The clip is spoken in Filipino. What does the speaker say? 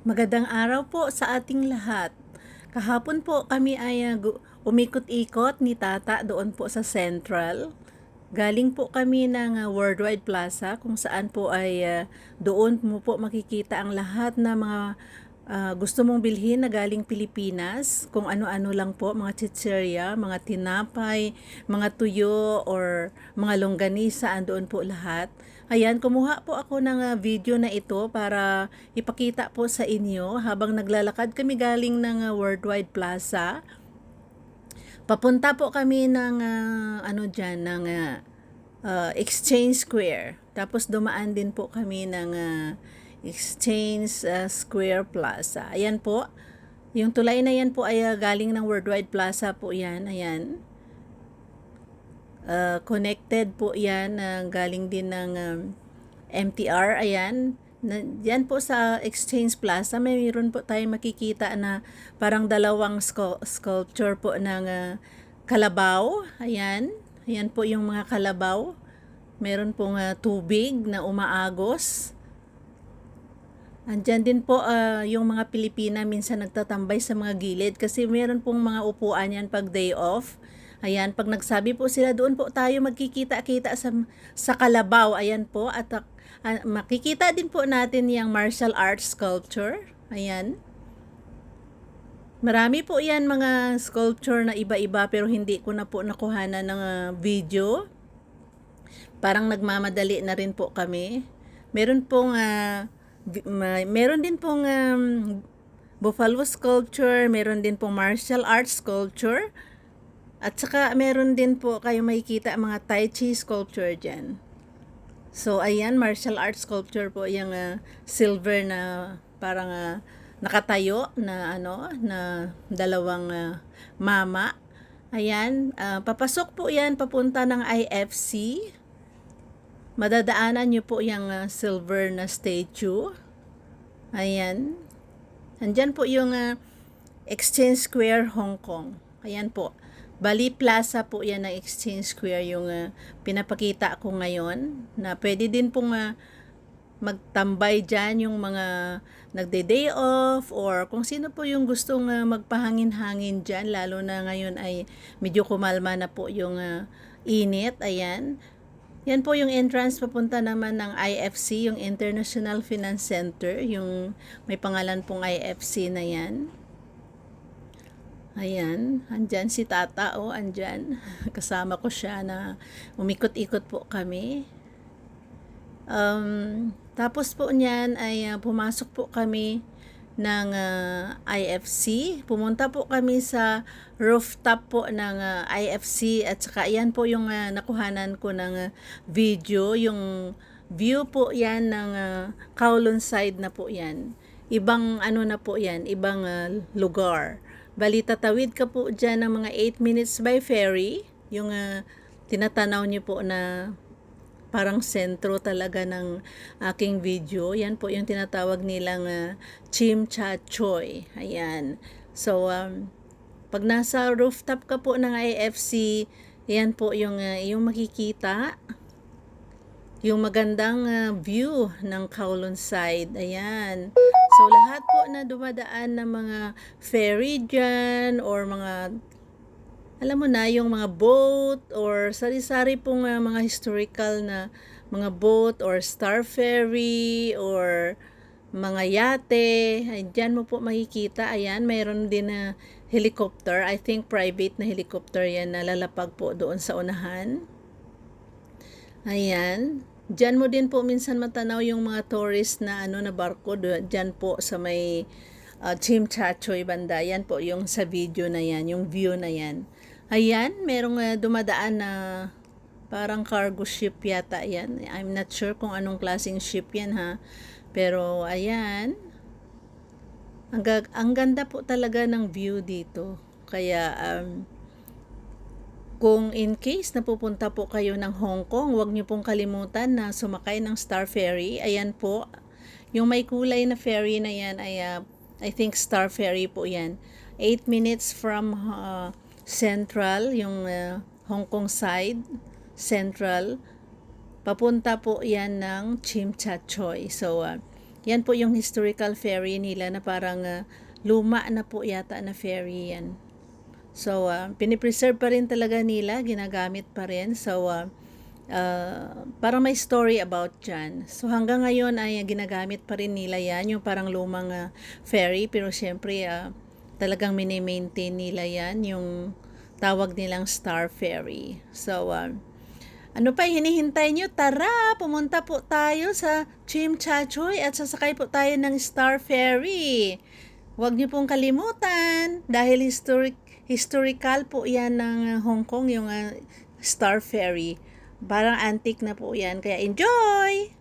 Magandang araw po sa ating lahat. Kahapon po kami ay umikot-ikot ni Tata doon po sa Central. Galing po kami ng Worldwide Plaza kung saan po ay doon mo po makikita ang lahat na mga gusto mong bilhin na galing Pilipinas, kung ano-ano lang po, mga chichirya, mga tinapay, mga tuyo, or mga longganisa, andoon po lahat. Ayan, kumuha po ako ng video na ito para ipakita po sa inyo habang naglalakad kami galing ng Worldwide Plaza. Papunta po kami ng Exchange Square. Tapos dumaan din po kami ng Exchange Square Plaza. Ayan po. Yung tulay na yan po ay galing ng Worldwide Plaza po yan. Ayan. Connected po yan. Galing din ng MTR. Ayan. Yan po sa Exchange Plaza. Mayroon po tayong makikita na parang dalawang sculpture po ng kalabaw. Ayan. Ayan po yung mga kalabaw. Meron pong tubig na umaagos. Andyan din po yung mga Pilipina minsan nagtatambay sa mga gilid kasi meron pong mga upuan yan pag day off. Ayan, pag nagsabi po sila, doon po tayo magkikita-kita sa Kalabaw. Ayan po, at makikita din po natin yung martial arts sculpture. Ayan. Marami po yan mga sculpture na iba-iba pero hindi ko na po nakuhanan ng video. Parang nagmamadali na rin po kami. Meron pong meron din pong buffalo sculpture, meron din pong martial arts sculpture, at saka meron din po kayo makikita mga tai chi sculpture dyan. So ayan, martial arts sculpture po yung silver na parang nakatayo na na dalawang mama. Ayan, papasok po yan papunta ng IFC. Madadaanan nyo po yung silver na statue. Ayan. Andyan po yung Exchange Square, Hong Kong. Ayan po. Bali Plaza po yan ng Exchange Square yung pinapakita ko ngayon. Na pwede din pong magtambay dyan yung mga nagde-day off or kung sino po yung gustong magpahangin-hangin dyan. Lalo na ngayon ay medyo kumalma na po yung init. Ayan. Yan po yung entrance papunta naman ng IFC, yung International Finance Center, yung may pangalan pong IFC na yan. Ayan, andyan si Tata, andyan. Kasama ko siya na umikot-ikot po kami. Tapos po niyan ay pumasok po kami ng IFC. Pumunta po kami sa rooftop po ng IFC at saka yan po yung nakuhanan ko ng video. Yung view po yan ng Kowloon side na po yan. Ibang na po yan, ibang lugar. Bali tatawid ka po dyan ng mga 8 minutes by ferry. Yung tinatanaw niyo po na parang sentro talaga ng aking video. Yan po yung tinatawag nilang Chim Cha Choy. Ayan. So, pag nasa rooftop ka po ng IFC, yan po yung makikita. Yung magandang view ng Kowloon side. Ayan. So, lahat po na dumadaan ng mga ferry dyan or mga alam mo na, yung mga boat or sari-sari pong mga historical na mga boat or star ferry or mga yate. Ay, dyan mo po makikita. Ayan, mayroon din na helicopter. I think private na helicopter yan na lalapag po doon sa unahan. Ayan. Dyan mo din po minsan matanaw yung mga tourist na na barko. Dyan po sa may Chim Cha Choy banda. Yan po yung sa video na yan, yung view na yan. Ayan, merong dumadaan na parang cargo ship yata yan. I'm not sure kung anong klaseng ship yan ha. Pero ayan, ang ganda po talaga ng view dito. Kaya kung in case napupunta po kayo ng Hong Kong, huwag niyo pong kalimutan na sumakay ng Star Ferry. Ayan po, yung may kulay na ferry na yan ay I think Star Ferry po yan. 8 minutes from Central, yung Hong Kong side, Central. Papunta po yan ng Chim Cha Choy. So, Yan po yung historical ferry nila na parang luma na po yata na ferry yan. So, pinipreserve pa rin talaga nila, ginagamit pa rin. So, parang may story about dyan. So, hanggang ngayon ay ginagamit pa rin nila yan, yung parang lumang ferry. Pero syempre, talagang mini-maintain nila yan, yung tawag nilang Star Ferry. So, ano pa hinihintay nyo? Tara, pumunta po tayo sa Chimchachoy at sasakay po tayo ng Star Ferry. Huwag niyo pong kalimutan dahil historical po yan ng Hong Kong, yung Star Ferry. Parang antique na po yan, kaya enjoy!